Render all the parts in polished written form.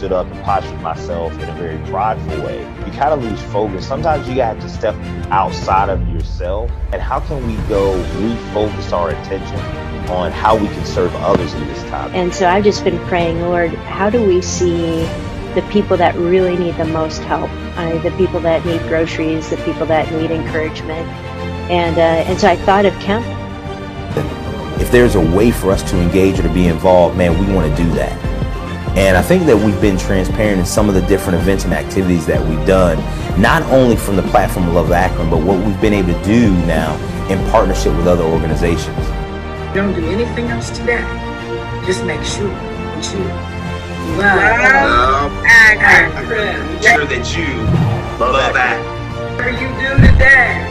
stood up and postured myself in a very prideful way, you kind of lose focus. Sometimes you have to step outside of yourself. And how can we go refocus our attention on how we can serve others in this time? And so I've just been praying, Lord, how do we see the people that really need the most help? The people that need groceries, the people that need encouragement. And so I thought of Kemp. If there's a way for us to engage or to be involved, man, we want to do that. And I think that we've been transparent in some of the different events and activities that we've done, not only from the platform of Love Akron, but what we've been able to do now in partnership with other organizations. Don't do anything else today. Just make sure that you love Akron. Make sure that you love Akron. Whatever you do today,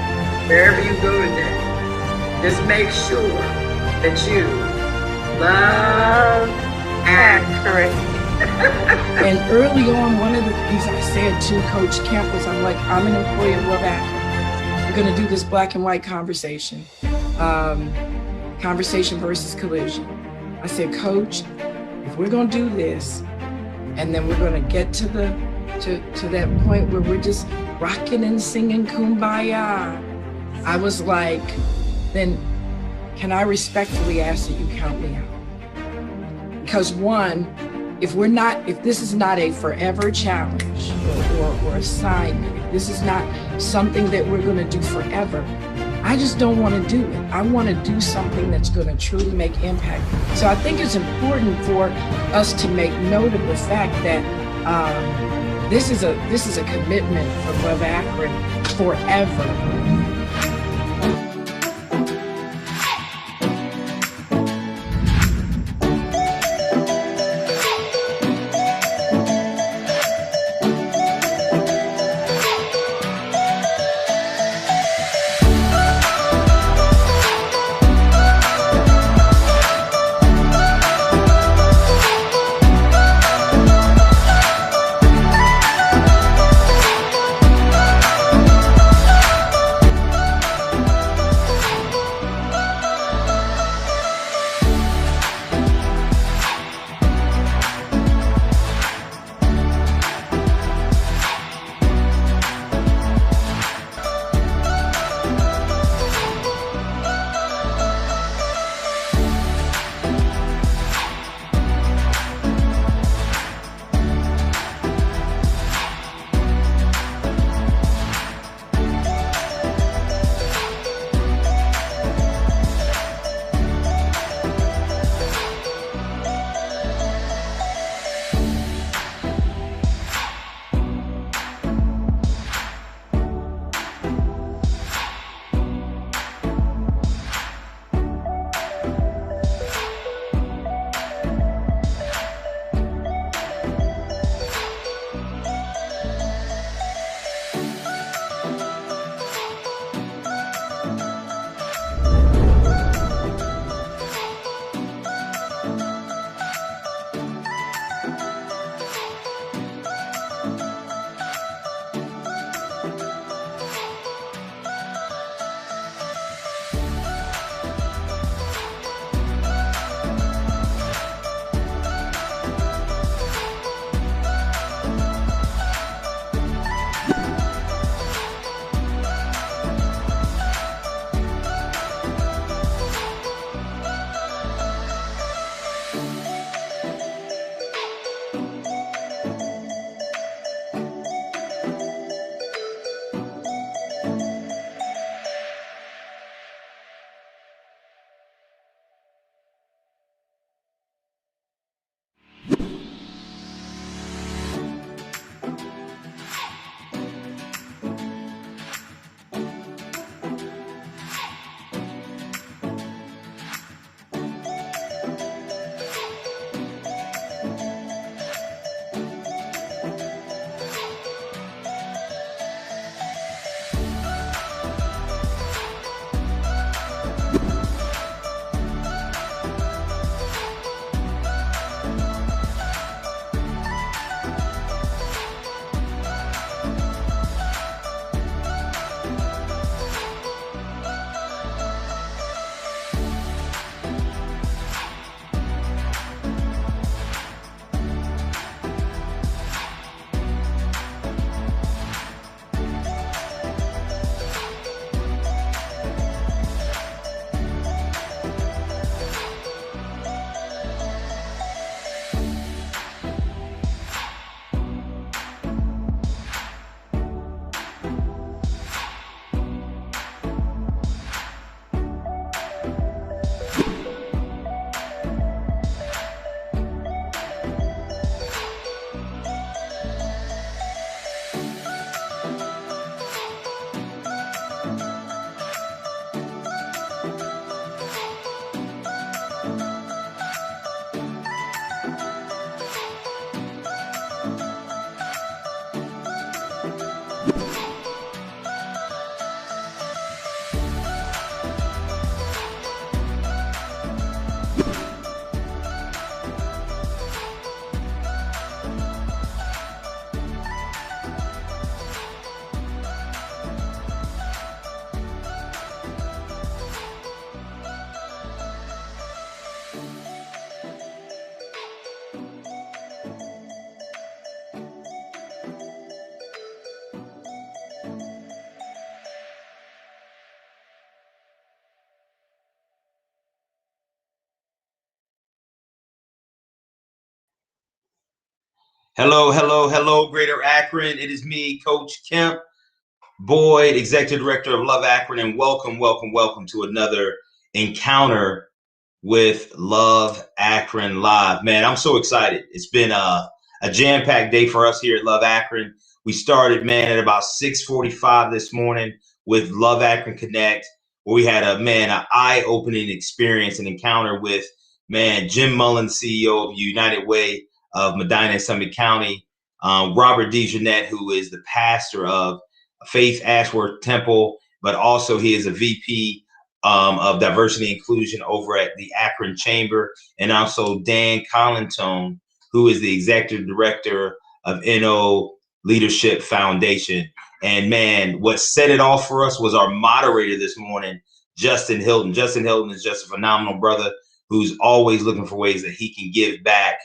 wherever you go today, just make sure that you love Akron. And early on, one of the things I said to Coach Kemp was, I'm like, I'm an employee of Love Akron. We're going to do this black and white conversation. Conversation versus collision. I said, Coach, if we're going to do this, and then we're going to get to that point where we're just rocking and singing Kumbaya, I was like, then can I respectfully ask that you count me out? Because one, if this is not a forever challenge or assignment, if this is not something that we're going to do forever, I just don't want to do it. I want to do something that's going to truly make impact. So I think it's important for us to make note of the fact that this is a commitment from Love Akron forever. Hello, hello, hello, Greater Akron. It is me, Coach Kemp Boyd, Executive Director of Love Akron, and welcome, welcome, welcome to another encounter with Love Akron Live. Man, I'm so excited. It's been a jam-packed day for us here at Love Akron. We started, man, at about 6:45 this morning with Love Akron Connect, where we had an eye-opening experience, an encounter with, Jim Mullins, CEO of United Way of Medina and Summit County, Robert DeJeanette, who is the pastor of Faith Ashworth Temple, but also he is a VP of diversity and inclusion over at the Akron Chamber, and also Dan Collintone, who is the executive director of NO Leadership Foundation. And man, what set it off for us was our moderator this morning, Justin Hilton. Justin Hilton is just a phenomenal brother who's always looking for ways that he can give back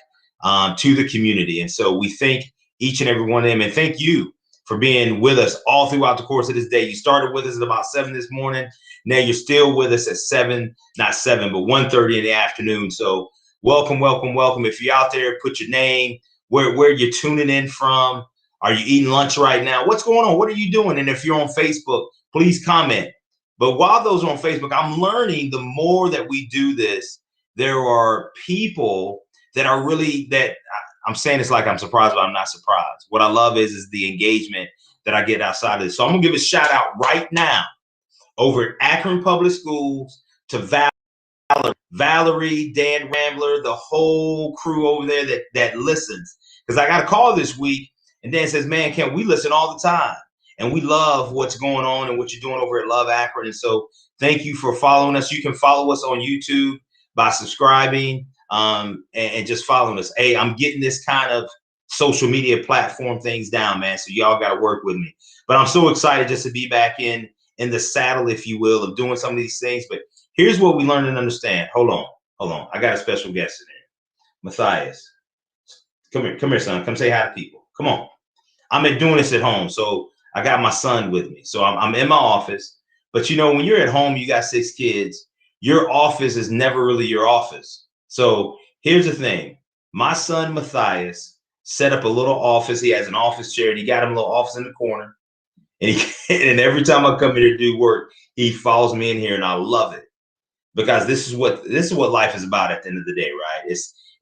to the community. And so we thank each and every one of them, and thank you for being with us all throughout the course of this day. You started with us at about 7 this morning. Now you're still with us at 1:30 in the afternoon. So welcome, welcome, welcome. If you're out there, put your name, where you're tuning in from. Are you eating lunch right now? What's going on? What are you doing? And if you're on Facebook, please comment. But while those are on Facebook, I'm learning the more that we do this, there are people that are really I'm saying it's like I'm surprised, but I'm not surprised. What I love is the engagement that I get outside of this. So I'm gonna give a shout out right now over at Akron Public Schools to Valerie, Dan Rambler, the whole crew over there that listens. Because I got a call this week, and Dan says, man, Ken, we listen all the time. And we love what's going on and what you're doing over at Love Akron. And so thank you for following us. You can follow us on YouTube by subscribing and just following us. Hey, I'm getting this kind of social media platform things down, man. So y'all got to work with me. But I'm so excited just to be back in the saddle, if you will, of doing some of these things. But here's what we learn and understand. Hold on. I got a special guest in there. Matthias, come here, son. Come say hi to people. Come on. I'm doing this at home, so I got my son with me. So I'm in my office. But, when you're at home, you got 6 kids. Your office is never really your office. So here's the thing. My son, Matthias, set up a little office. He has an office chair, and he got him a little office in the corner. And every time I come here to do work, he follows me in here, and I love it, because this is what life is about at the end of the day, right?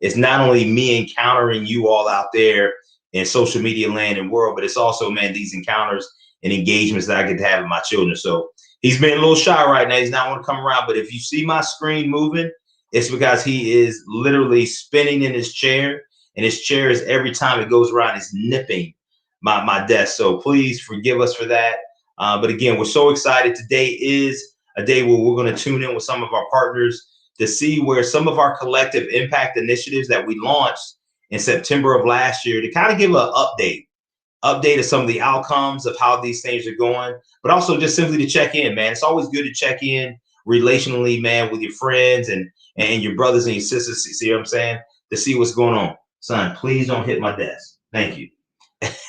It's not only me encountering you all out there in social media land and world, but it's also, man, these encounters and engagements that I get to have with my children. So he's been a little shy right now. He's not want to come around, but if you see my screen moving, it's because he is literally spinning in his chair, and his chair is, every time it goes around, it's nipping my desk. So please forgive us for that. But again, we're so excited. Today is a day where we're going to tune in with some of our partners to see where some of our collective impact initiatives that we launched in September of last year, to kind of give an update of some of the outcomes of how these things are going, but also just simply to check in, man. It's always good to check in relationally, man, with your friends and your brothers and your sisters. See what I'm saying? To see what's going on. Son, please don't hit my desk. Thank you.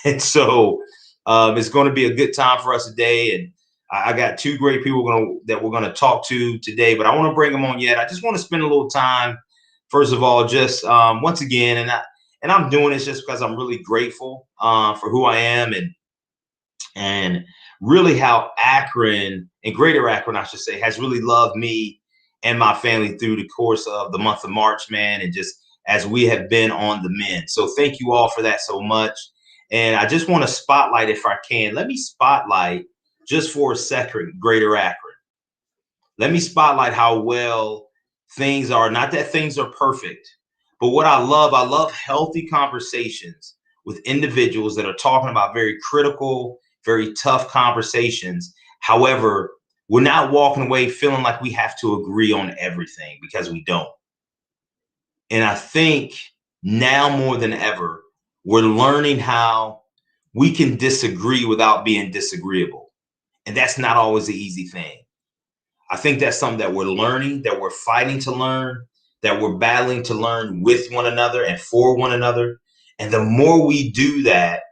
And so it's going to be a good time for us today. And I got 2 great people that we're going to talk to today, but I want to bring them on yet. I just want to spend a little time, first of all, just once again, and I'm doing this just because I'm really grateful for who I am and really how Akron, and Greater Akron, I should say, has really loved me and my family through the course of the month of March, man, and just as we have been on the mend. So thank you all for that so much. And I just want to spotlight, if I can, let me spotlight just for a second Greater Akron. Let me spotlight how well things are. Not that things are perfect, but what I love healthy conversations with individuals that are talking about very critical, very tough conversations. However, we're not walking away feeling like we have to agree on everything, because we don't. And I think now more than ever, we're learning how we can disagree without being disagreeable. And that's not always an easy thing. I think that's something that we're learning, that we're fighting to learn, that we're battling to learn with one another and for one another. And the more we do that,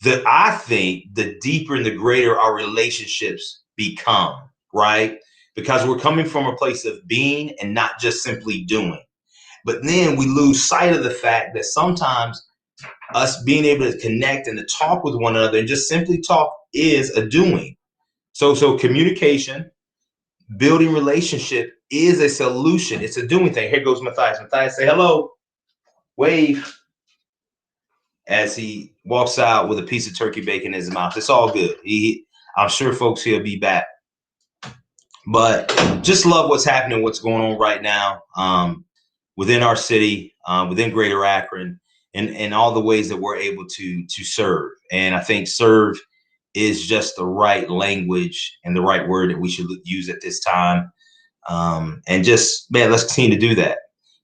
I think the deeper and the greater our relationships become, right? Because we're coming from a place of being and not just simply doing. But then we lose sight of the fact that sometimes us being able to connect and to talk with one another, and just simply talk is a doing. So communication, building relationship is a solution. It's a doing thing. Here goes Matthias. Matthias, say hello. Wave. As he walks out with a piece of turkey bacon in his mouth. It's all good. I'm sure folks he'll be back. But just love what's happening, what's going on right now within our city, within Greater Akron, and all the ways that we're able to serve. And I think serve is just the right language and the right word that we should use at this time. And just, man, let's continue to do that.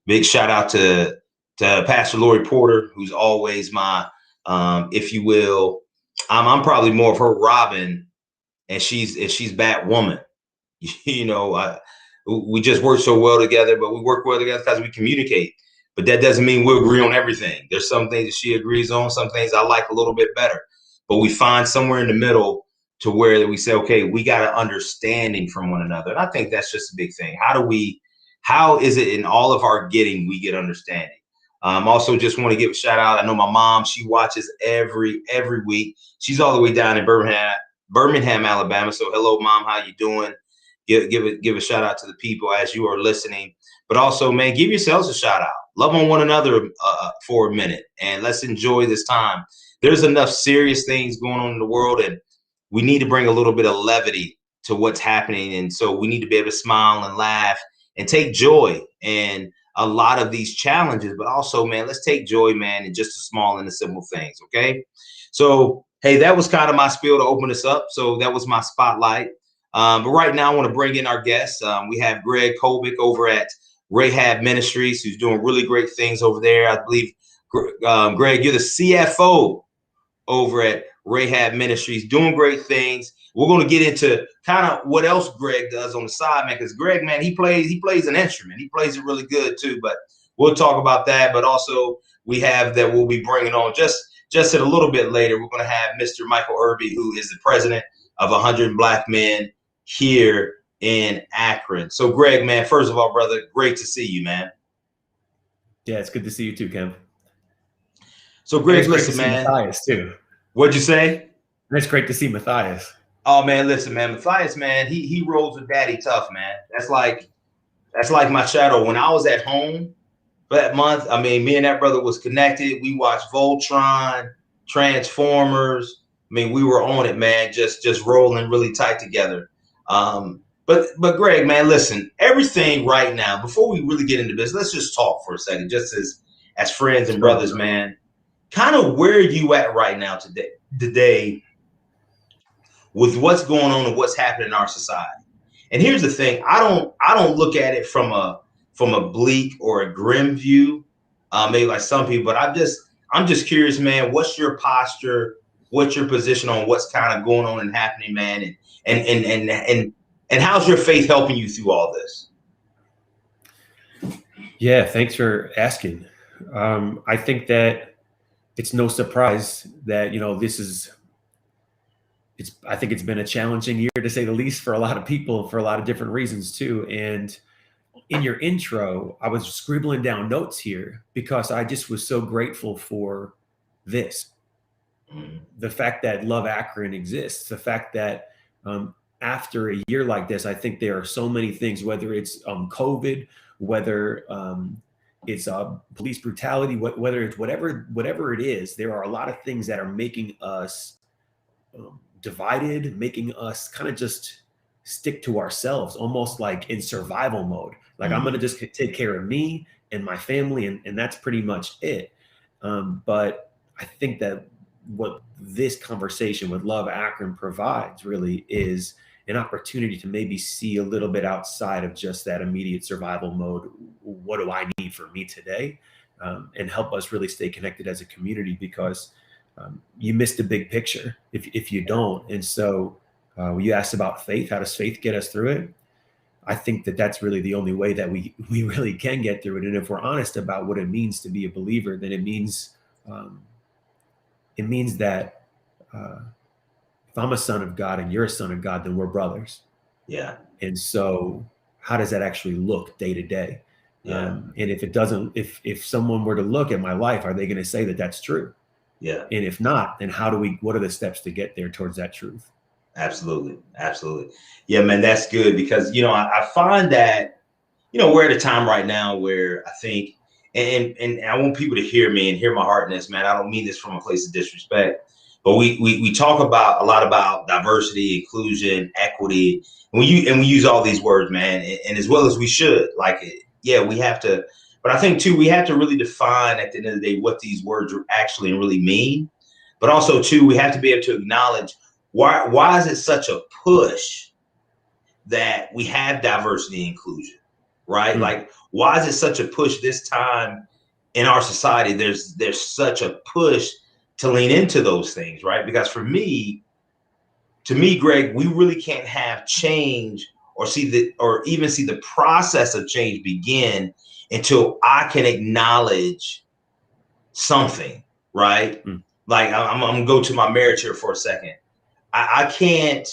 Big shout out to Pastor Lori Porter, who's always my, if you will, I'm probably more of her Robin, and she's Batwoman. You know, we just work so well together, but we work well together because we communicate. But that doesn't mean we'll agree on everything. There's some things that she agrees on, some things I like a little bit better. But we find somewhere in the middle to where we say, okay, we got an understanding from one another. And I think that's just a big thing. How is it in all of our getting, we get understanding? Also just want to give a shout out. I know my mom, she watches every week. She's all the way down in Birmingham, Alabama. So hello, Mom, how you doing? Give a shout out to the people as you are listening. But also, man, give yourselves a shout out. Love on one another for a minute, and let's enjoy this time. There's enough serious things going on in the world, and we need to bring a little bit of levity to what's happening. And so we need to be able to smile and laugh and take joy in a lot of these challenges. But also, man, let's take joy, man, in just the small and the simple things, okay? So, hey, that was kind of my spiel to open us up. So that was my spotlight. But right now, I want to bring in our guests. We have Greg Colbeck over at RAHAB Ministries, who's doing really great things over there. I believe, Greg, you're the CFO over at RAHAB Ministries, doing great things. We're going to get into kind of what else Greg does on the side, man, because Greg, man, he plays an instrument. He plays it really good, too. But we'll talk about that. But also, we have that we'll be bringing on just a little bit later. We're going to have Mr. Michael Irby, who is the president of 100 Black Men here in Akron. So, Greg, man, first of all, brother, great to see you, man. Yeah, it's good to see you too, Kim. So, Greg, listen, man. Matthias too. What'd you say? It's great to see Matthias. Oh man, listen, man, Matthias, man, he rolls with daddy tough, man. That's like my shadow. When I was at home for that month, I mean, me and that brother was connected. We watched Voltron, Transformers. I mean, we were on it, man, just rolling really tight together. But Greg, man, listen, everything right now, before we really get into this, let's just talk for a second, just as friends and brothers, man. Kind of where are you at right now today with what's going on and what's happening in our society? And here's the thing, I don't look at it from a bleak or a grim view, maybe like some people, but I'm just curious, man, what's your posture? What's your position on what's kind of going on and happening, man? And how's your faith helping you through all this? Yeah, thanks for asking. I think that it's no surprise that, you know, I think it's been a challenging year, to say the least, for a lot of people, for a lot of different reasons too. And in your intro, I was scribbling down notes here because I just was so grateful for this. The fact that Love Akron exists, the fact that after a year like this, I think there are so many things, whether it's COVID, whether it's police brutality, whether it's whatever it is, there are a lot of things that are making us divided, making us kind of just stick to ourselves, almost like in survival mode. Like, I'm going to just take care of me and my family, and that's pretty much it. But I think that what this conversation with Love Akron provides really is an opportunity to maybe see a little bit outside of just that immediate survival mode. What do I need for me today? And help us really stay connected as a community, because you miss the big picture if you don't. And so you asked about faith. How does faith get us through it? I think that that's really the only way that we really can get through it. And if we're honest about what it means to be a believer, then it means that if I'm a son of God and you're a son of God, then we're brothers. Yeah. And so how does that actually look day to day? Yeah. And if it doesn't, if someone were to look at my life, are they going to say that that's true? Yeah. And if not, then what are the steps to get there towards that truth? Absolutely. Absolutely. Yeah, man, that's good because, I find that, we're at a time right now where I think, and I want people to hear me and hear my heart in this, man. I don't mean this from a place of disrespect, but we talk about a lot about diversity, inclusion, equity, and we use all these words, man, and as well as we should. Like, yeah, we have to, but I think too, we have to really define at the end of the day what these words actually really mean. But also too, we have to be able to acknowledge why is it such a push that we have diversity and inclusion, right? Mm. Like, why is it such a push this time in our society? There's such a push to lean into those things, right? Because to me, Greg, we really can't have change or even see the process of change begin until I can acknowledge something, right? Mm. Like, I'm gonna go to my marriage here for a second. I can't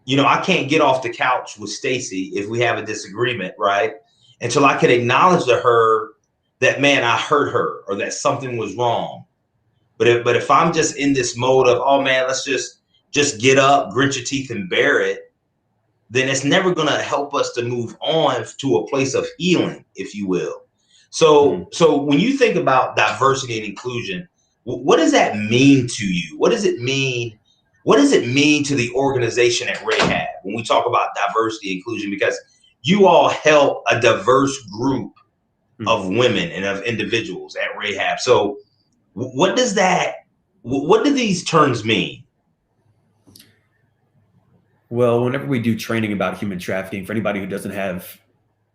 get off the couch with Stacy if we have a disagreement, right? Until I can acknowledge to her that, man, I hurt her or that something was wrong. But if I'm just in this mode of, oh man, let's just get up, grit your teeth and bear it, then it's never going to help us to move on to a place of healing, if you will. So when you think about diversity and inclusion, what does that mean to you? What does it mean? What does it mean to the organization at RAHAB when we talk about diversity and inclusion? Because you all help a diverse group of women and of individuals at RAHAB. So what do these terms mean? Well, whenever we do training about human trafficking, for anybody who doesn't have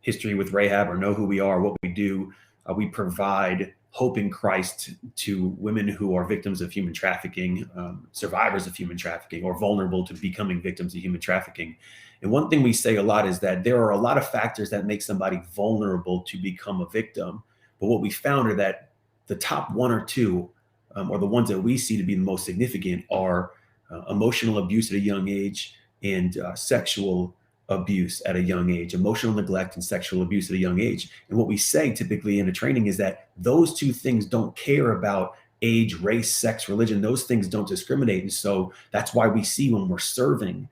history with RAHAB or know who we are, what we do, we provide hope in Christ to women who are victims of human trafficking, survivors of human trafficking, or vulnerable to becoming victims of human trafficking. And one thing we say a lot is that there are a lot of factors that make somebody vulnerable to become a victim. But what we found are that the top one or two, or the ones that we see to be the most significant, are emotional abuse at a young age and sexual abuse at a young age, emotional neglect and sexual abuse at a young age. And what we say typically in the training is that those two things don't care about age, race, sex, religion. Those things don't discriminate. And so that's why we see when we're serving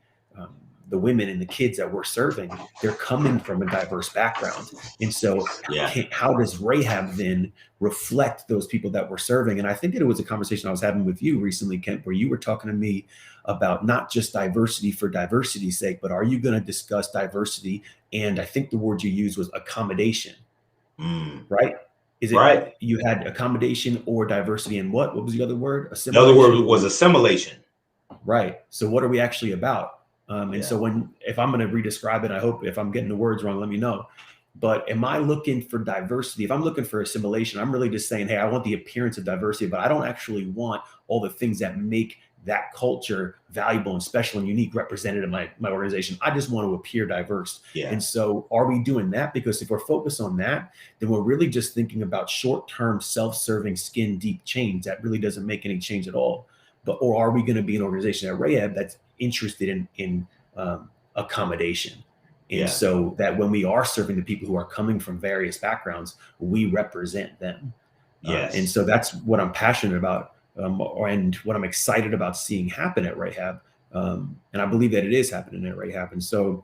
the women and the kids that we're serving, they're coming from a diverse background. And so how does RAHAB then reflect those people that we're serving? And I think that it was a conversation I was having with you recently, Kent, where you were talking to me about not just diversity for diversity's sake, but are you going to discuss diversity? And I think the word you used was accommodation, right? Is it right? You had accommodation or diversity, and what was the other word? The other word was assimilation. Right. So what are we actually about? So if I'm going to re-describe it, I hope if I'm getting the words wrong, let me know. But am I looking for diversity? If I'm looking for assimilation, I'm really just saying, hey, I want the appearance of diversity, but I don't actually want all the things that make that culture valuable and special and unique represented in my organization. I just want to appear diverse. Yeah. And so are we doing that? Because if we're focused on that, then we're really just thinking about short-term, self-serving, skin deep change that really doesn't make any change at all. Or are we going to be an organization at RAHAB that's interested in accommodation? And so that when we are serving the people who are coming from various backgrounds, we represent them. Yes. And so that's what I'm passionate about, and what I'm excited about seeing happen at RAHAB. And I believe that it is happening at RAHAB. And so,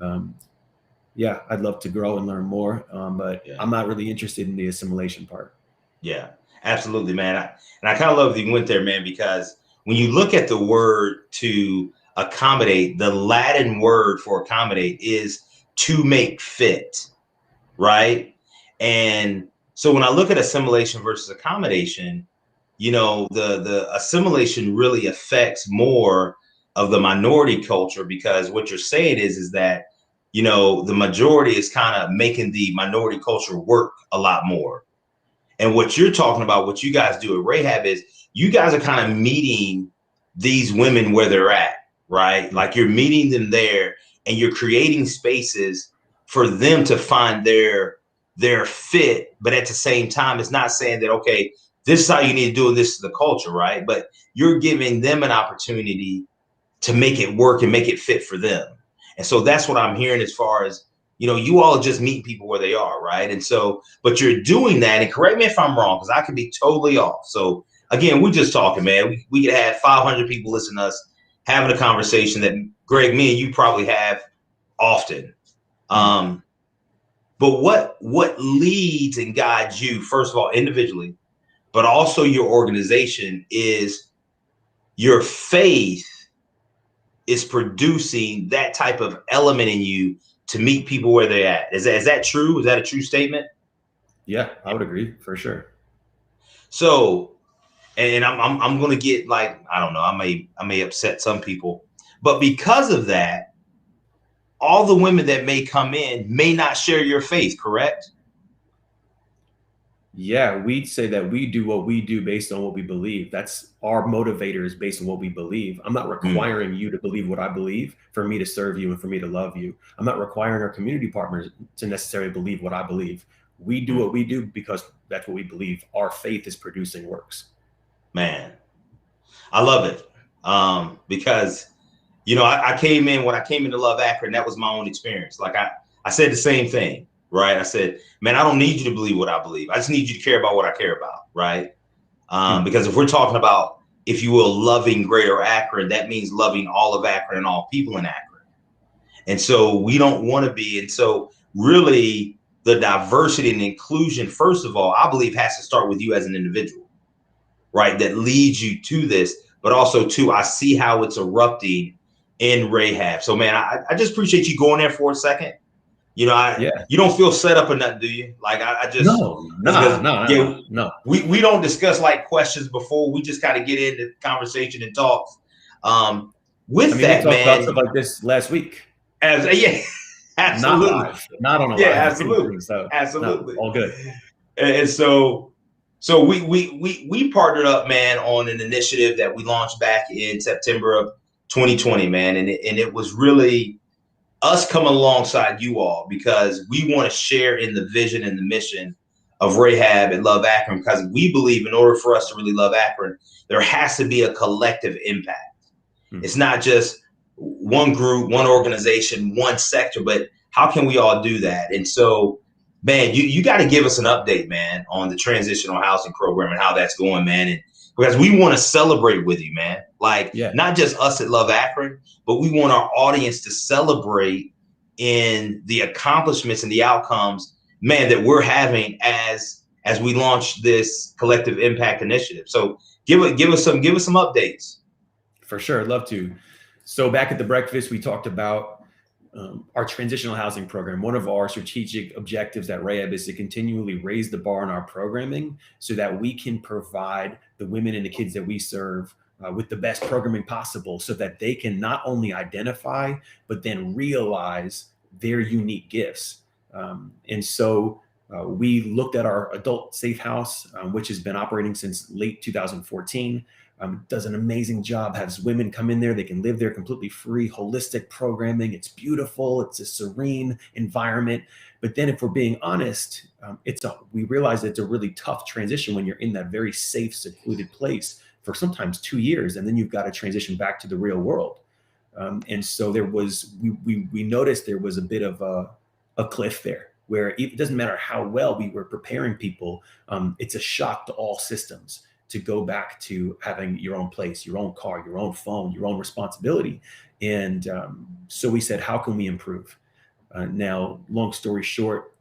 I'd love to grow and learn more, but I'm not really interested in the assimilation part. Yeah. Absolutely, man. And I kind of love that you went there, man, because when you look at the word to accommodate, the Latin word for accommodate is to make fit, right? And so when I look at assimilation versus accommodation, the assimilation really affects more of the minority culture, because what you're saying is that, the majority is kind of making the minority culture work a lot more. And what you're talking about, what you guys do at RAHAB is you guys are kind of meeting these women where they're at, right? Like you're meeting them there and you're creating spaces for them to find their fit. But at the same time, it's not saying that, okay, this is how you need to do it. This is the culture, right? But you're giving them an opportunity to make it work and make it fit for them. And so that's what I'm hearing as far as, you all just meet people where they are, right? And so, but you're doing that, and correct me if I'm wrong, because I could be totally off. So again, we're just talking, man. We could have 500 people listen to us having a conversation that, Greg, me and you probably have often. But what leads and guides you, first of all, individually, but also your organization, is your faith is producing that type of element in you to meet people where they're at. Is that true? Is that a true statement? Yeah, I would agree for sure. So, and I'm going to get, like, I don't know, I may upset some people, but because of that, all the women that may come in may not share your faith, correct? Yeah, we'd say that we do what we do based on what we believe. That's our motivator, is based on what we believe. I'm not requiring you to believe what I believe for me to serve you and for me to love you. I'm not requiring our community partners to necessarily believe what I believe. We do what we do because that's what we believe. Our faith is producing works. Man, I love it. Because, you know, when I came into Love Akron, that was my own experience. Like I said the same thing. Right. I said, man, I don't need you to believe what I believe. I just need you to care about what I care about. Right. Because if we're talking about, if you will, loving Greater Akron, that means loving all of Akron and all people in Akron. And so we don't want to be. And so really the diversity and inclusion, first of all, I believe has to start with you as an individual. Right. That leads you to this. But also, too, I see how it's erupting in RAHAB. So, man, I just appreciate you going there for a second. You know, you don't feel set up or nothing, do you? Like I just no. We don't discuss like questions before. We just kind of get into conversation and talk. We talked about stuff like this last week. Absolutely. Not on a live. Absolutely. So absolutely. No, all good. And so we partnered up, man, on an initiative that we launched back in September of 2020, man, and it was really us coming alongside you all, because we want to share in the vision and the mission of RAHAB and Love Akron, because we believe in order for us to really love Akron, there has to be a collective impact. It's not just one group, one organization, one sector, but how can we all do that? And so, man, you got to give us an update, man, on the transitional housing program and how that's going, man. And because we want to celebrate with you, man. Like, not just us at Love Akron, but we want our audience to celebrate in the accomplishments and the outcomes, man, that we're having as we launch this collective impact initiative. So give us some updates. For sure, I'd love to. So back at the breakfast, we talked about our transitional housing program. One of our strategic objectives at RAHAB is to continually raise the bar in our programming so that we can provide the women and the kids that we serve with the best programming possible, so that they can not only identify, but then realize their unique gifts. And so we looked at our adult safe house, which has been operating since late 2014. Does an amazing job, has women come in there, they can live there completely free, holistic programming. It's beautiful. It's a serene environment. But then if we're being honest, we realize it's a really tough transition when you're in that very safe, secluded place for sometimes 2 years, and then you've got to transition back to the real world. And so we noticed there was a bit of a cliff there, where it doesn't matter how well we were preparing people, it's a shock to all systems to go back to having your own place, your own car, your own phone, your own responsibility. And so we said, how can we improve? Now, long story short,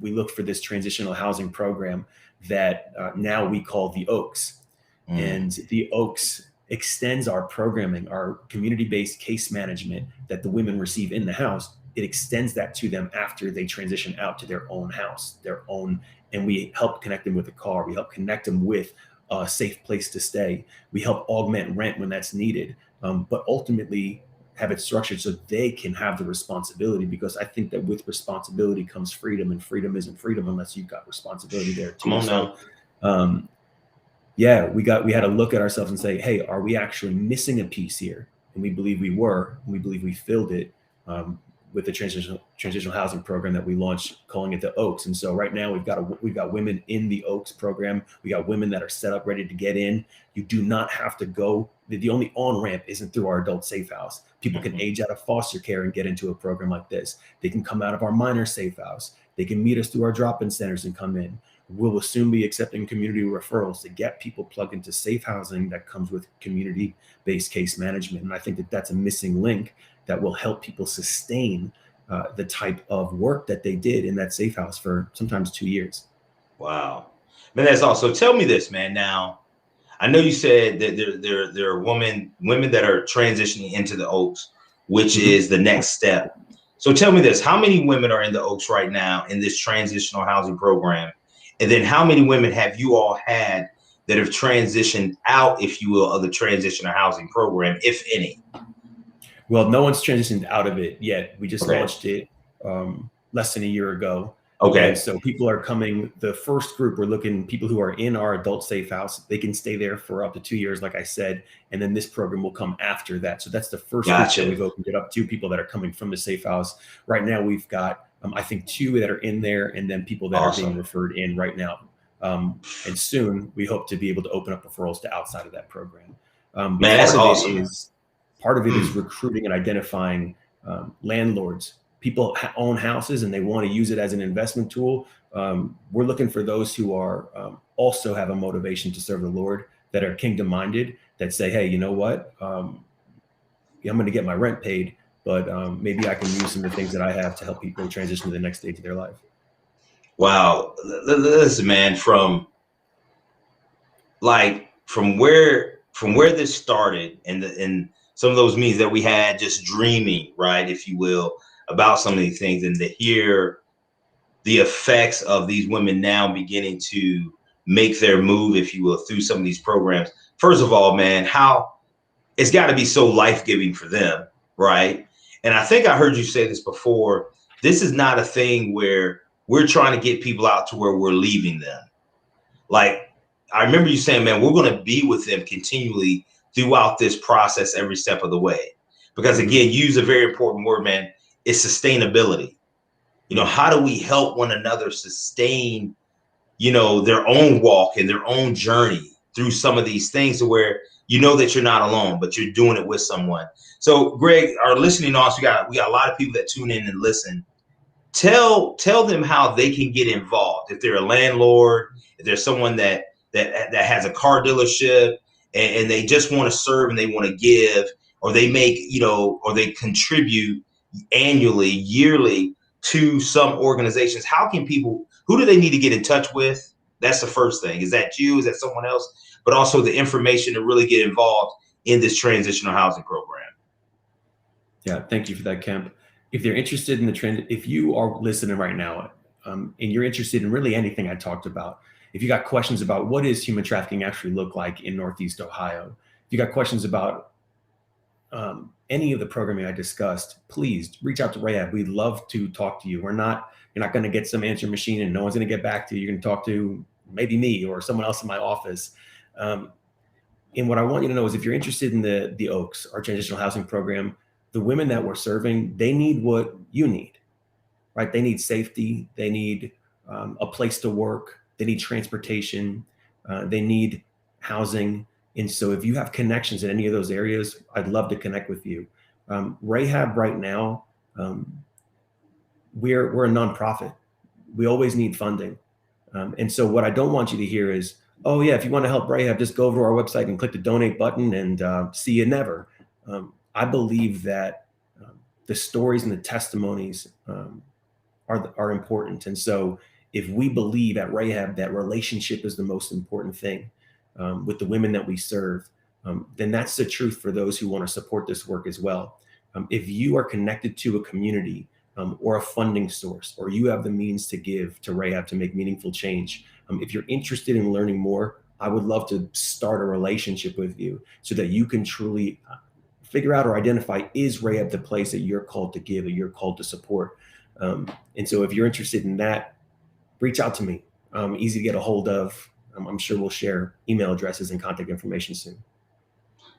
we looked for this transitional housing program that now we call the Oaks. And the Oaks extends our programming, our community-based case management that the women receive in the house. It extends that to them after they transition out to their own house, and we help connect them with a car. We help connect them with a safe place to stay. We help augment rent when that's needed, but ultimately have it structured so they can have the responsibility, because I think that with responsibility comes freedom, and freedom isn't freedom unless you've got responsibility there too. Come on now. So, we had to look at ourselves and say, hey, are we actually missing a piece here? And we believe we were, and we believe we filled it with the transitional housing program that we launched, calling it the Oaks. And so right now we've got women in the Oaks program. We got women that are set up, ready to get in. You do not have to go. The only on-ramp isn't through our adult safe house. People can age out of foster care and get into a program like this. They can come out of our minor safe house. They can meet us through our drop-in centers and come in. We will soon be accepting community referrals to get people plugged into safe housing that comes with community-based case management. And I think that that's a missing link that will help people sustain the type of work that they did in that safe house for sometimes 2 years. Wow. Man, that's awesome. So tell me this, man. Now, I know you said that there are women that are transitioning into the Oaks, which is the next step. So tell me this, how many women are in the Oaks right now in this transitional housing program? And then how many women have you all had that have transitioned out, if you will, of the transitional housing program, if any? Well, no one's transitioned out of it yet. We just launched it less than a year ago. Okay. And so people are coming. The first group, we're looking people who are in our adult safe house. They can stay there for up to 2 years, like I said. And then this program will come after that. So that's the first group that we've opened it up to, people that are coming from the safe house. Right now, we've got, I think, 2 that are in there, and then people that are being referred in right now. And soon we hope to be able to open up referrals to outside of that program. Man, that's awesome. Part of it is recruiting and identifying landlords. People own houses and they want to use it as an investment tool. We're looking for those who are also have a motivation to serve the Lord, that are kingdom minded, that say, hey, you know what? I'm going to get my rent paid, but maybe I can use some of the things that I have to help people transition to the next stage of their life. Wow. Listen, man, from where this started and some of those meetings that we had, just dreaming, right, if you will, about some of these things, and to hear the effects of these women now beginning to make their move, if you will, through some of these programs. First of all, man, how it's got to be so life-giving for them, right? And I think I heard you say this before. This is not a thing where we're trying to get people out to where we're leaving them. Like, I remember you saying, man, we're going to be with them continually throughout this process every step of the way. Because again, you use a very important word, man. It's sustainability. You know, how do we help one another sustain, you know, their own walk and their own journey through some of these things, to where you know that you're not alone, but you're doing it with someone. So, Greg, our listening audience, we got a lot of people that tune in and listen. Tell them how they can get involved. If they're a landlord, if there's someone that has a car dealership and they just want to serve and they want to give, or they make, you know, or they contribute annually, yearly to some organizations, how can people, who do they need to get in touch with? That's the first thing. Is that you? Is that someone else? But also the information to really get involved in this transitional housing program. Yeah, thank you for that, Kemp. If they're interested in the trend, if you are listening right now and you're interested in really anything I talked about, if you got questions about what does human trafficking actually look like in Northeast Ohio, if you got questions about any of the programming I discussed, please reach out to RAHAB. We'd love to talk to you. You're not going to get some answer machine and no one's going to get back to you. You're going to talk to maybe me or someone else in my office. And what I want you to know is, if you're interested in the Oaks, our transitional housing program, the women that we're serving, they need what you need, right? They need safety. They need a place to work. They need transportation. They need housing. And so if you have connections in any of those areas, I'd love to connect with you. RAHAB right now, we're a nonprofit. We always need funding. And so what I don't want you to hear is, oh yeah, if you want to help RAHAB, just go over to our website and click the donate button and see you never. I believe that the stories and the testimonies are important. And so if we believe at RAHAB that relationship is the most important thing with the women that we serve, then that's the truth for those who want to support this work as well. If you are connected to a community or a funding source, or you have the means to give to RAHAB to make meaningful change, if you're interested in learning more, I would love to start a relationship with you so that you can truly figure out or identify, is RAHAB the place that you're called to give or you're called to support? And so if you're interested in that, reach out to me. Easy to get a hold of. I'm sure we'll share email addresses and contact information soon.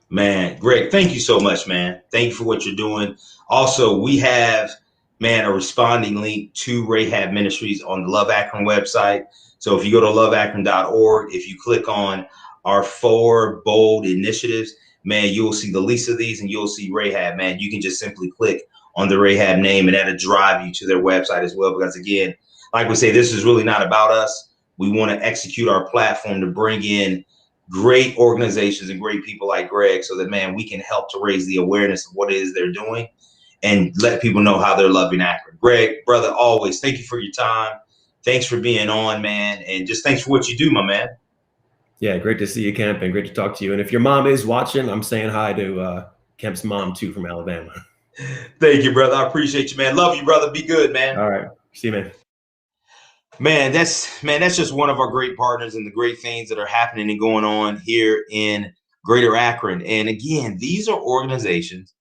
Man, Greg, thank you so much, man. Thank you for what you're doing. Also, we have, man, a responding link to RAHAB Ministries on the Love Akron website. So if you go to loveakron.org, if you click on our 4 bold initiatives, man, you'll see the least of these and you'll see RAHAB, man. You can just simply click on the RAHAB name and that'll drive you to their website as well. Because again, like we say, this is really not about us, We want to execute our platform to bring in great organizations and great people like Greg so that, man, we can help to raise the awareness of what it is they're doing and let people know how they're loving Akron. Greg, brother, always thank you for your time. Thanks for being on, man. And just thanks for what you do, my man. Yeah, great to see you, Kemp, and great to talk to you. And if your mom is watching, I'm saying hi to Kemp's mom, too, from Alabama. Thank you, brother. I appreciate you, man. Love you, brother. Be good, man. All right. See you, man. Man, that's just one of our great partners and the great things that are happening and going on here in Greater Akron. And again, these are organizations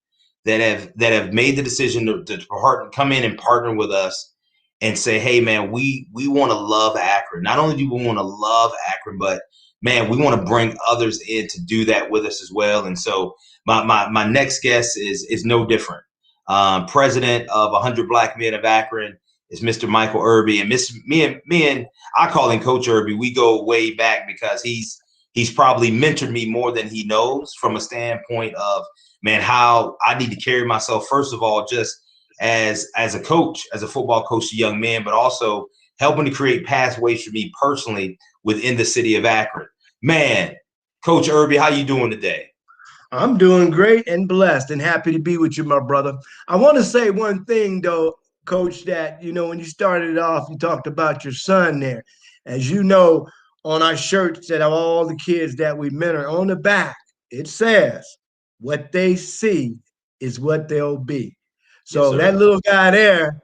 that have made the decision to come in and partner with us and say, hey, man, we want to love Akron. Not only do we want to love Akron, but man, we want to bring others in to do that with us as well. And so my next guest is no different. President of 100 Black Men of Akron is Mr. Michael Irby. And me and I call him Coach Irby. We go way back because he's probably mentored me more than he knows from a standpoint of, man, how I need to carry myself, first of all, just as a coach, as a football coach to young men, but also helping to create pathways for me personally within the city of Akron. Man, Coach Irby, how you doing today? I'm doing great and blessed and happy to be with you, my brother. I want to say one thing, though, Coach, that, when you started off, you talked about your son there. As you know, on our shirts that have all the kids that we mentor, on the back, it says, what they see is what they'll be. So yes, that little guy there,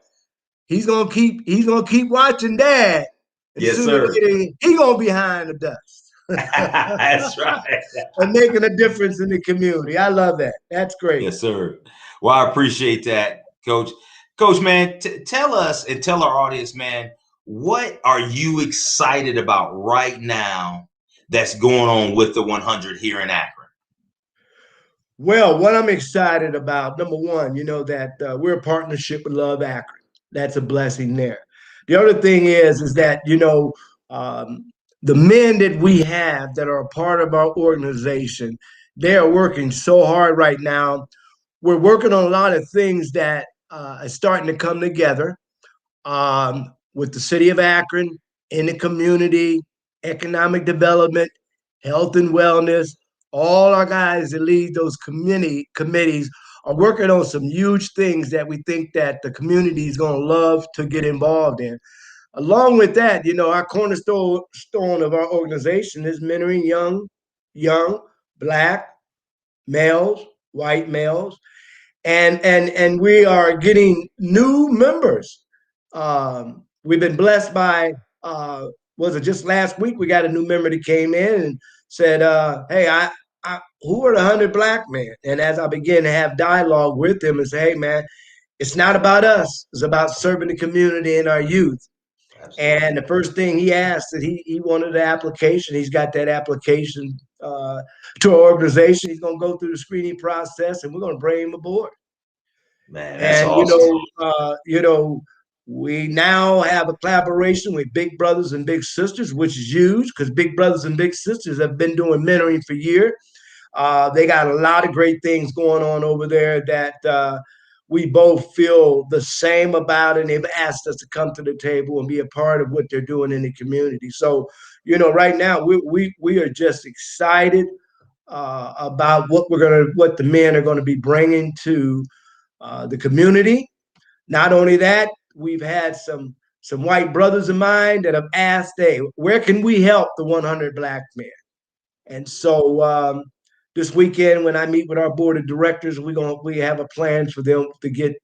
he's gonna keep watching Dad. And yes, sir. He's gonna be behind the dust. That's right. And making a difference in the community. I love that. That's great. Yes, sir. Well, I appreciate that, Coach. Coach, man, tell us and tell our audience, man, what are you excited about right now that's going on with the 100 here in Akron? Well, what I'm excited about, number one, that we're a partnership with Love Akron. That's a blessing there. The other thing is that, the men that we have that are a part of our organization, they are working so hard right now. We're working on a lot of things that are starting to come together with the city of Akron, in the community, economic development, health and wellness. All our guys that lead those committees are working on some huge things that we think that the community is going to love to get involved in. Along with that, our cornerstone of our organization is mentoring young Black males, white males, and we are getting new members. We've been blessed by, was it just last week, we got a new member that came in and said, hey, who are the 100 Black men? And as I began to have dialogue with him and say, hey, man, it's not about us. It's about serving the community and our youth. Absolutely. And the first thing he asked, that he wanted an application. He's got that application to our organization. He's going to go through the screening process, and we're going to bring him aboard. Man, that's awesome. We now have a collaboration with Big Brothers and Big Sisters, which is huge because Big Brothers and Big Sisters have been doing mentoring for years. They got a lot of great things going on over there that we both feel the same about, and they've asked us to come to the table and be a part of what they're doing in the community. So, right now we are just excited about what the men are going to be bringing to the community. Not only that, we've had some white brothers of mine that have asked, hey, where can we help the 100 Black men? And so this weekend, when I meet with our board of directors, we have a plan for them to get.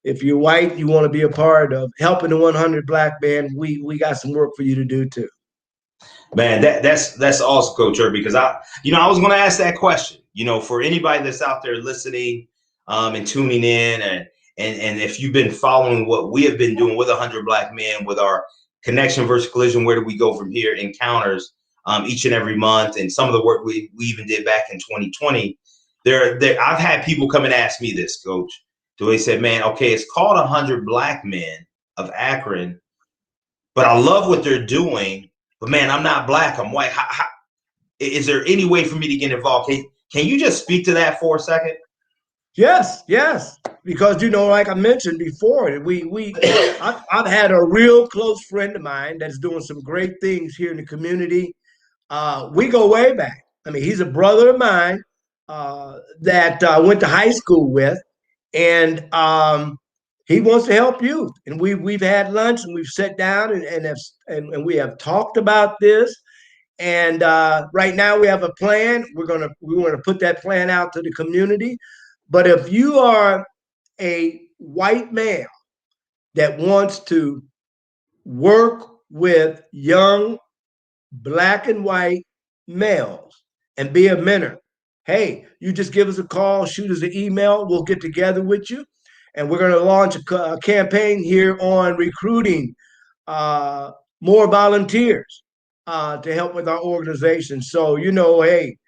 If you're white, you want to be a part of helping the 100 Black men. We got some work for you to do too. Man, that's awesome, Coach Irby, because I was going to ask that question. For anybody that's out there listening and tuning in, and if you've been following what we have been doing with 100 Black men with our Connection versus Collision, where do we go from here encounters each and every month, and some of the work we even did back in 2020. I've had people come and ask me this, Coach. So they said, man, okay, it's called 100 Black Men of Akron, but I love what they're doing, but man, I'm not Black, I'm white. Is there any way for me to get involved? Can you just speak to that for a second? Yes, yes. Because like I mentioned before, I've had a real close friend of mine that's doing some great things here in the community. We go way back. I mean, he's a brother of mine that I went to high school with, and he wants to help youth. And we've had lunch and we've sat down and we have talked about this. And right now we have a plan. We want to put that plan out to the community. But if you are a white male that wants to work with young black and white males and be a mentor, hey, you just give us a call, shoot us an email. We'll get together with you. And we're going to launch a campaign here on recruiting more volunteers to help with our organization. So, hey,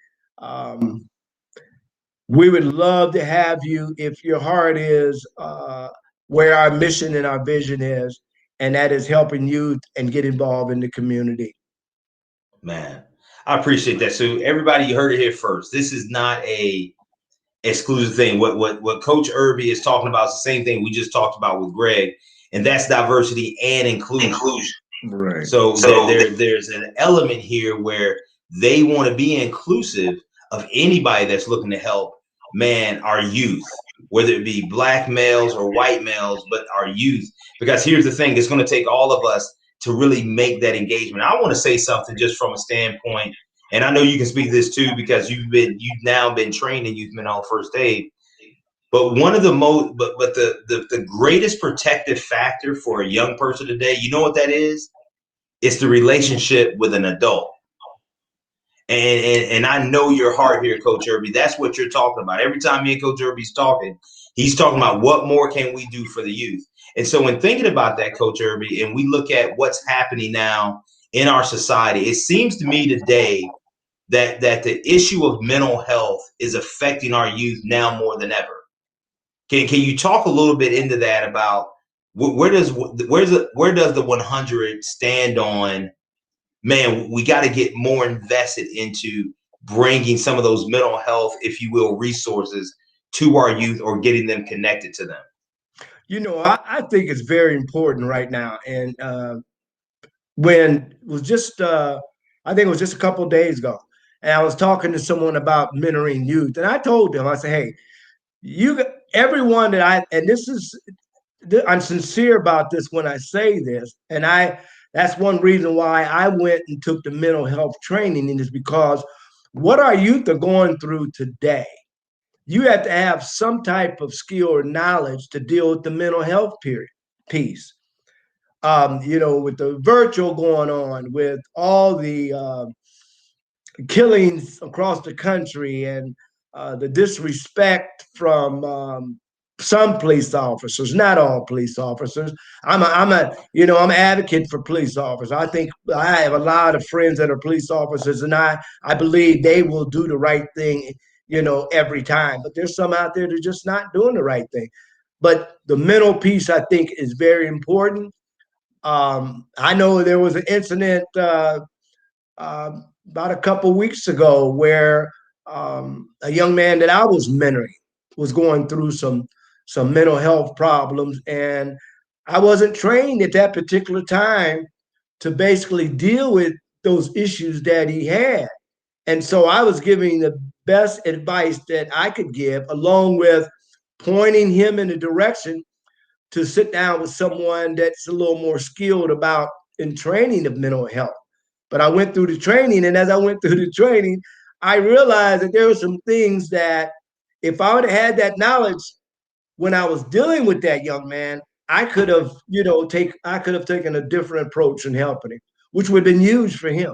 we would love to have you if your heart is where our mission and our vision is, and that is helping youth and get involved in the community. Man, I appreciate that. So everybody, you heard it here first. This is not a exclusive thing. What Coach Irby is talking about is the same thing we just talked about with Greg, and that's diversity and inclusion. Right. So there's an element here where they want to be inclusive of anybody that's looking to help, man, our youth, whether it be black males or white males, but our youth. Because here's the thing, it's going to take all of us to really make that engagement. I want to say something just from a standpoint, and I know you can speak to this too, because you've now been trained in youth mental first aid. But one of the the greatest protective factor for a young person today, you know what that is? It's the relationship with an adult. And I know your heart here, Coach Irby. That's what you're talking about. Every time me and Coach Irby's talking, he's talking about what more can we do for the youth. And so when thinking about that, Coach Irby, and we look at what's happening now in our society, it seems to me today that the issue of mental health is affecting our youth now more than ever. Can you talk a little bit into that about where does the 100 stand on, man, we got to get more invested into bringing some of those mental health, if you will, resources to our youth or getting them connected to them? I think it's very important right now. And when it was just, I think it was just a couple of days ago, and I was talking to someone about mentoring youth. And I told them, I said, hey, everyone and I'm sincere about this when I say this. And that's one reason why I went and took the mental health training, and is because what our youth are going through today, you have to have some type of skill or knowledge to deal with the mental health piece. With the virtual going on, with all the killings across the country, and the disrespect from some police officers, not all police officers. I'm an advocate for police officers. I think I have a lot of friends that are police officers, and I believe they will do the right thing, every time. But there's some out there that are just not doing the right thing. But the mental piece, I think, is very important. I know there was an incident about a couple weeks ago where a young man that I was mentoring was going through some mental health problems, and I wasn't trained at that particular time to basically deal with those issues that he had. And so I was giving the best advice that I could give, along with pointing him in a direction to sit down with someone that's a little more skilled about in training of mental health. But I went through the training, and as I went through the training, I realized that there were some things that if I would have had that knowledge when I was dealing with that young man, I could have, taken a different approach in helping him, which would have been huge for him.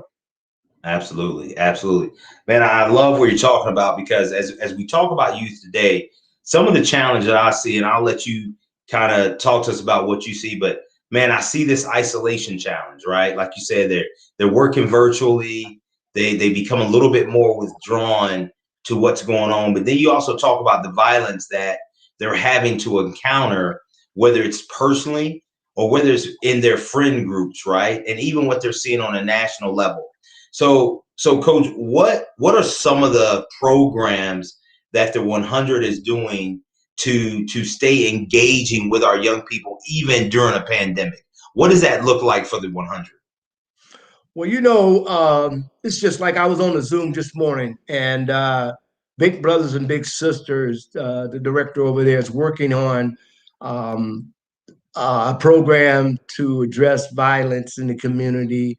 Absolutely. Absolutely. Man, I love what you're talking about, because as we talk about youth today, some of the challenges that I see, and I'll let you kind of talk to us about what you see, but man, I see this isolation challenge, right? Like you said, they're working virtually. They become a little bit more withdrawn to what's going on. But then you also talk about the violence that they're having to encounter, whether it's personally or whether it's in their friend groups, right? And even what they're seeing on a national level. So Coach, what are some of the programs that the 100 is doing to stay engaging with our young people, even during a pandemic? What does that look like for the 100? Well, it's just like I was on a Zoom this morning, and Big Brothers and Big Sisters, the director over there is working on a program to address violence in the community,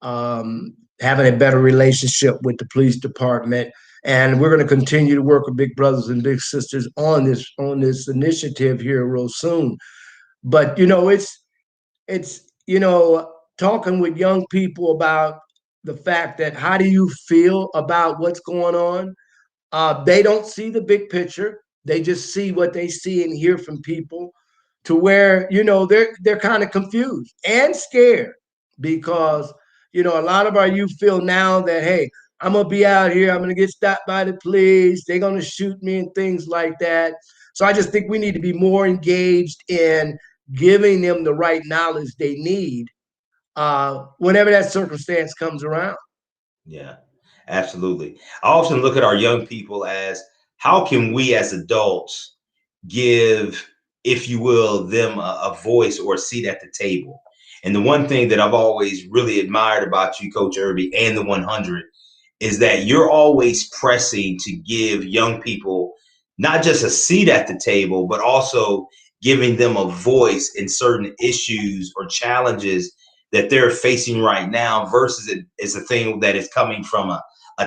having a better relationship with the police department. And we're going to continue to work with Big Brothers and Big Sisters on this initiative here real soon. But it's talking with young people about the fact that how do you feel about what's going on? They don't see the big picture. They just see what they see and hear from people, to where they're kind of confused and scared because a lot of our youth feel now that, hey, I'm gonna be out here, I'm gonna get stopped by the police, they're gonna shoot me and things like that. So I just think we need to be more engaged in giving them the right knowledge they need whenever that circumstance comes around. Yeah, absolutely. I often look at our young people as, how can we as adults give, if you will, them a voice or a seat at the table? And the one thing that I've always really admired about you, Coach Irby, and the 100, is that you're always pressing to give young people not just a seat at the table, but also giving them a voice in certain issues or challenges that they're facing right now, versus it is a thing that is coming from a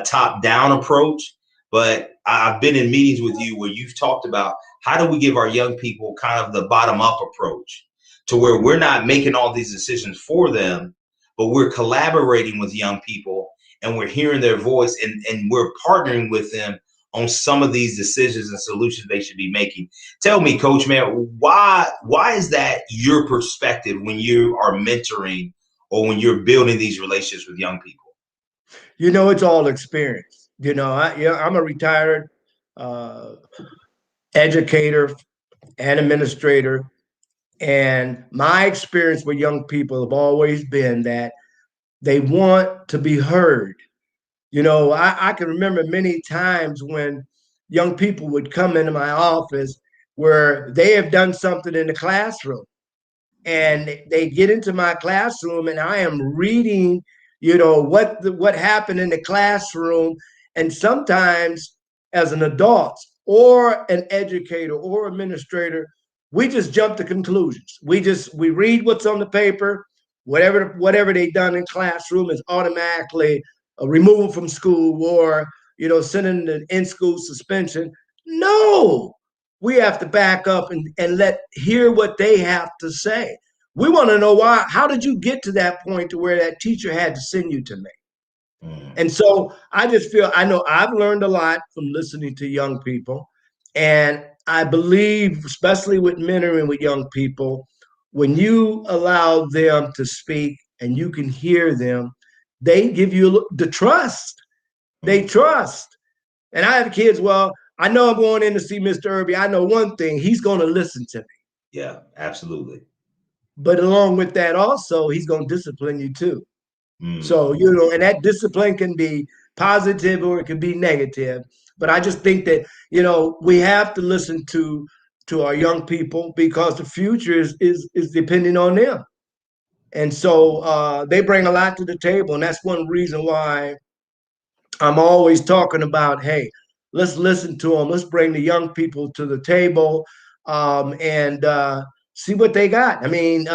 top-down approach. But I've been in meetings with you where you've talked about, how do we give our young people kind of the bottom-up approach, to where we're not making all these decisions for them, but we're collaborating with young people and we're hearing their voice, and we're partnering with them on some of these decisions and solutions they should be making. Tell me, Coach, man, why is that your perspective when you are mentoring or when you're building these relationships with young people? It's all experience. I'm a retired educator and administrator, and my experience with young people have always been that they want to be heard. I can remember many times when young people would come into my office where they have done something in the classroom, and they get into my classroom and I am reading, what happened in the classroom. And sometimes as an adult or an educator or administrator, we just jump to conclusions. We read what's on the paper. Whatever they done in classroom is automatically removed from school, or sending an in-school suspension. No, we have to back up and hear what they have to say. We want to know why. How did you get to that point to where that teacher had to send you to me? And so I just feel, I know I've learned a lot from listening to young people. And I believe, especially with mentoring with young people, when you allow them to speak and you can hear them, they give you the trust. They trust. And I have kids, well, I know I'm going in to see Mr. Irby. I know one thing, he's going to listen to me. Yeah, absolutely. But along with that also, he's going to discipline you too. So, and that discipline can be positive or it can be negative. But I just think that, we have to listen to our young people, because the future is depending on them. And so they bring a lot to the table. And that's one reason why I'm always talking about, hey, let's listen to them. Let's bring the young people to the table and see what they got. I mean,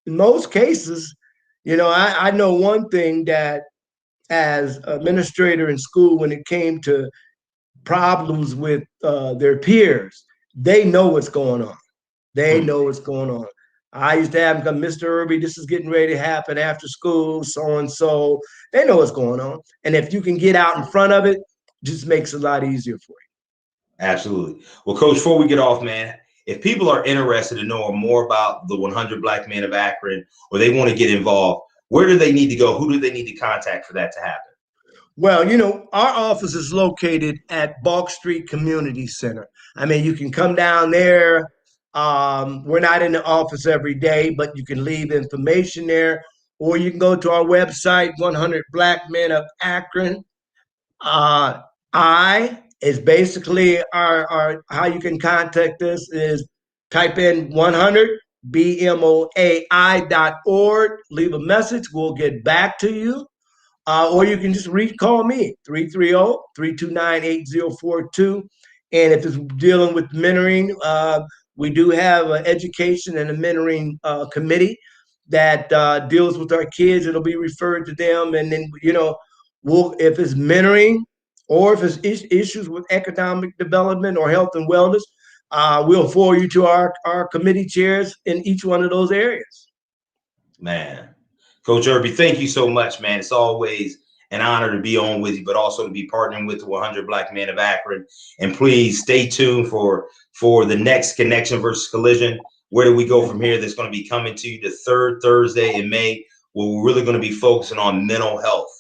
in most cases, I know one thing, that as administrator in school, when it came to problems with their peers, they know what's going on. They know what's going on. I used to have them come, Mr. Irby, this is getting ready to happen after school, so and so. They know what's going on. And if you can get out in front of it, just makes it a lot easier for you. Absolutely. Well, Coach, before we get off, man, if people are interested in knowing more about the 100 Black Men of Akron, or they want to get involved, where do they need to go? Who do they need to contact for that to happen? Well, our office is located at Balk Street Community Center. I mean, you can come down there. We're not in the office every day, but you can leave information there, or you can go to our website, 100 Black Men of Akron. It's basically our how you can contact us is type in 100bmoi.org, leave a message, we'll get back to you. Or you can just call me, 330-329-8042. And if it's dealing with mentoring, we do have an education and a mentoring committee that deals with our kids. It'll be referred to them. And then, if it's mentoring or if it's issues with economic development or health and wellness, we'll forward you to our committee chairs in each one of those areas. Man, Coach Irby, thank you so much, man. It's always an honor to be on with you, but also to be partnering with the 100 Black Men of Akron. And please stay tuned for the next Connection versus Collision. Where do we go from here? That's going to be coming to you the third Thursday in May, where we're really going to be focusing on mental health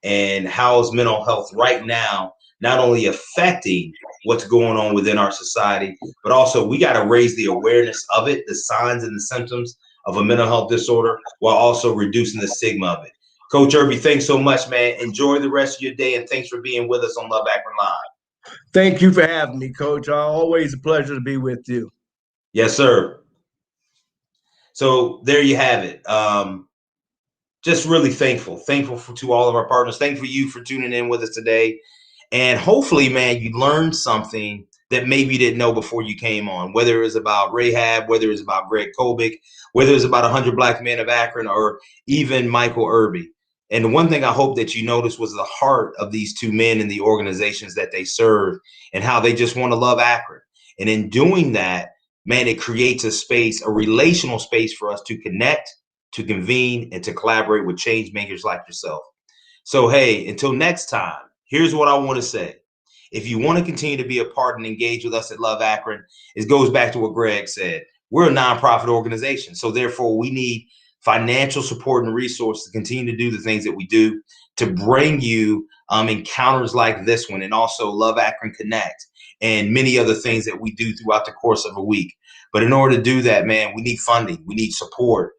and how is mental health right now not only affecting what's going on within our society, but also we got to raise the awareness of it, the signs and the symptoms of a mental health disorder, while also reducing the stigma of it. Coach Irby, thanks so much, man. Enjoy the rest of your day, and thanks for being with us on Love Akron Live. Thank you for having me, Coach. Always a pleasure to be with you. Yes, sir. So there you have it. Just really thankful to all of our partners. Thankful for you for tuning in with us today. And hopefully, man, you learned something that maybe you didn't know before you came on, whether it was about RAHAB, whether it was about Greg Colbeck, whether it was about 100 Black Men of Akron, or even Michael Irby. And the one thing I hope that you noticed was the heart of these two men and the organizations that they serve and how they just want to love Akron. And in doing that, man, it creates a space, a relational space for us to connect, to convene, and to collaborate with change makers like yourself. So, hey, until next time, here's what I want to say. If you want to continue to be a part and engage with us at Love Akron, it goes back to what Greg said. We're a nonprofit organization, so therefore we need financial support and resources to continue to do the things that we do, to bring you encounters like this one, and also Love Akron Connect and many other things that we do throughout the course of a week. But in order to do that, man, we need funding, we need support,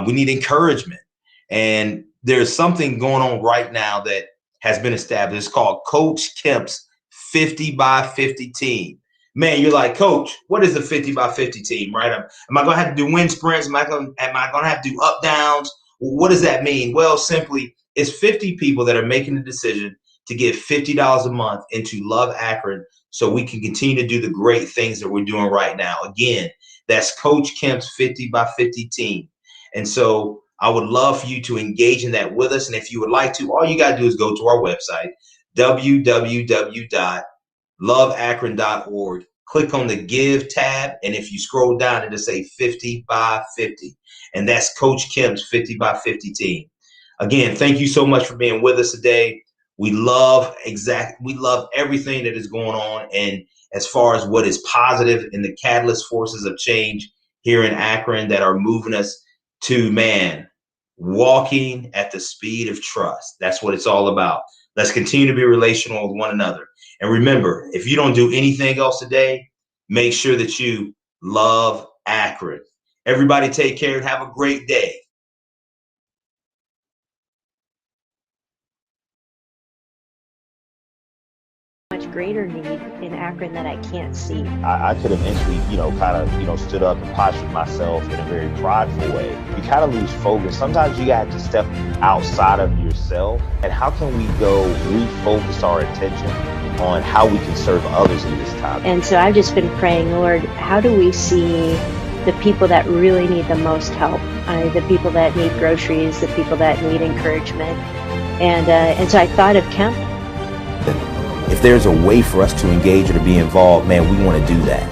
we need encouragement. And there's something going on right now that has been established. It's called Coach Kemp's 50 by 50 team. Man, you're like, Coach, what is the 50 by 50 team, right? Am I going to have to do wind sprints? Am I going to have to do up downs? What does that mean? Well, simply, it's 50 people that are making the decision to give $50 a month into Love Akron so we can continue to do the great things that we're doing right now. Again, that's Coach Kemp's 50 by 50 team. And so I would love for you to engage in that with us. And if you would like to, all you got to do is go to our website, www.loveakron.org. Click on the Give tab. And if you scroll down, it'll say 50 by 50. And that's Coach Kemp's 50 by 50 team. Again, thank you so much for being with us today. We love everything that is going on. And as far as what is positive in the catalyst forces of change here in Akron that are moving us to, man, walking at the speed of trust. That's what it's all about. Let's continue to be relational with one another. And remember, if you don't do anything else today, make sure that you love Akron. Everybody take care and have a great day. Much greater need in Akron that I can't see. I could have eventually, stood up and postured myself in a very prideful way. You kind of lose focus. Sometimes you got to step outside of yourself. And how can we go refocus our attention on how we can serve others in this time? And so I've just been praying, Lord, how do we see the people that really need the most help? The people that need groceries, the people that need encouragement. And so I thought of Kemp. If there's a way for us to engage or to be involved, man, we want to do that.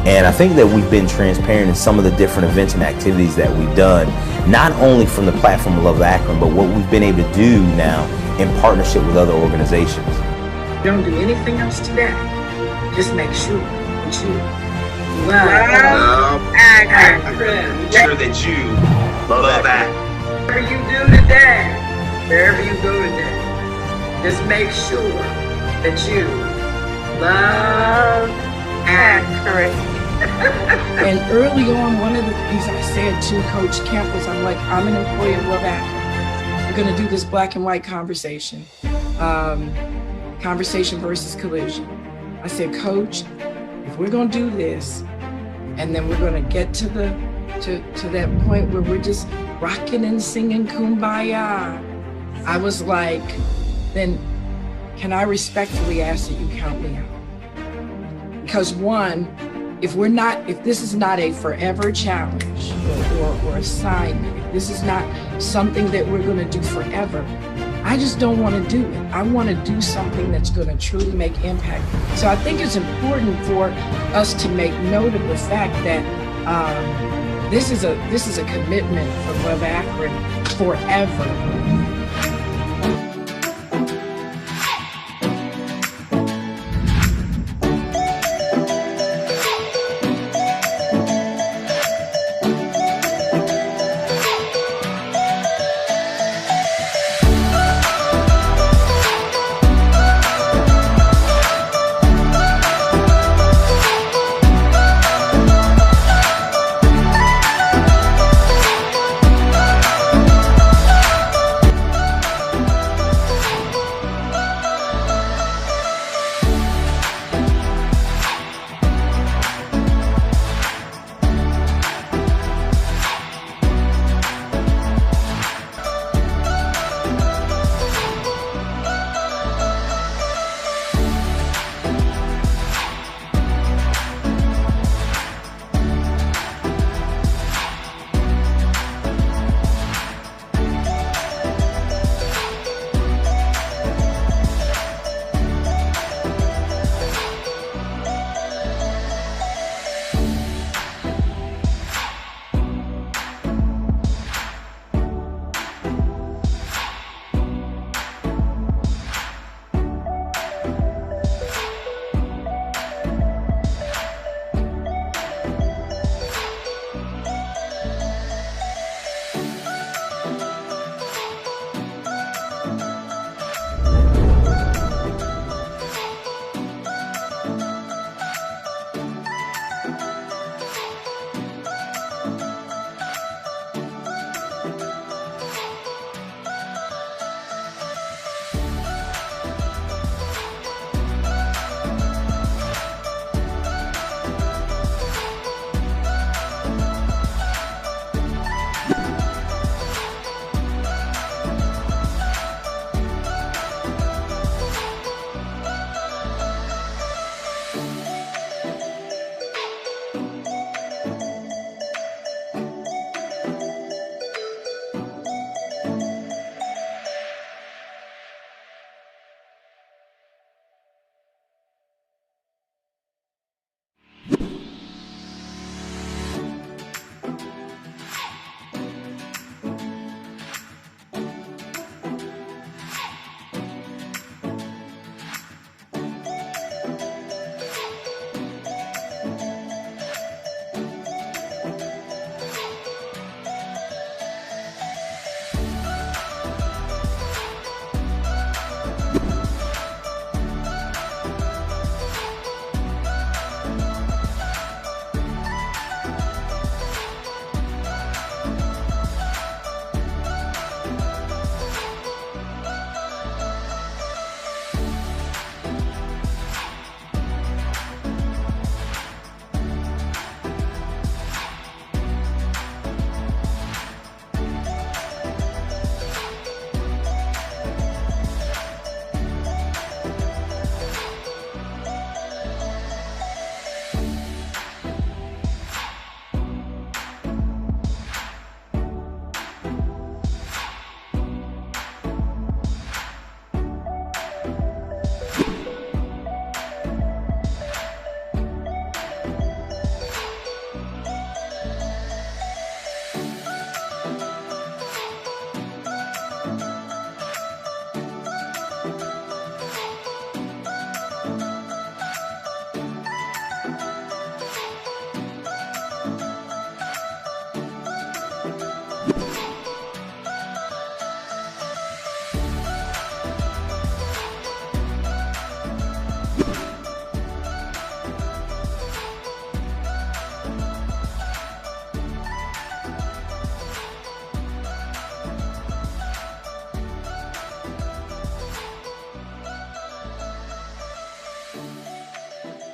And I think that we've been transparent in some of the different events and activities that we've done, not only from the platform of Love Akron, but what we've been able to do now in partnership with other organizations. Don't do anything else today. Just make sure that you love Akron. Make sure that you love Akron. Whatever you do today, wherever you go today, just make sure that you love Akron. And early on, one of the things I said to Coach Kemp was, I'm an employee of Love Akron. We're going to do this black and white conversation. Conversation versus collision. I said, Coach, if we're gonna do this, and then we're gonna get to that point where we're just rocking and singing Kumbaya, I was like, then can I respectfully ask that you count me out? Because one, if this is not a forever challenge or assignment, if this is not something that we're gonna do forever, I just don't want to do it. I want to do something that's going to truly make impact. So I think it's important for us to make note of the fact that this is a commitment from Love Akron forever.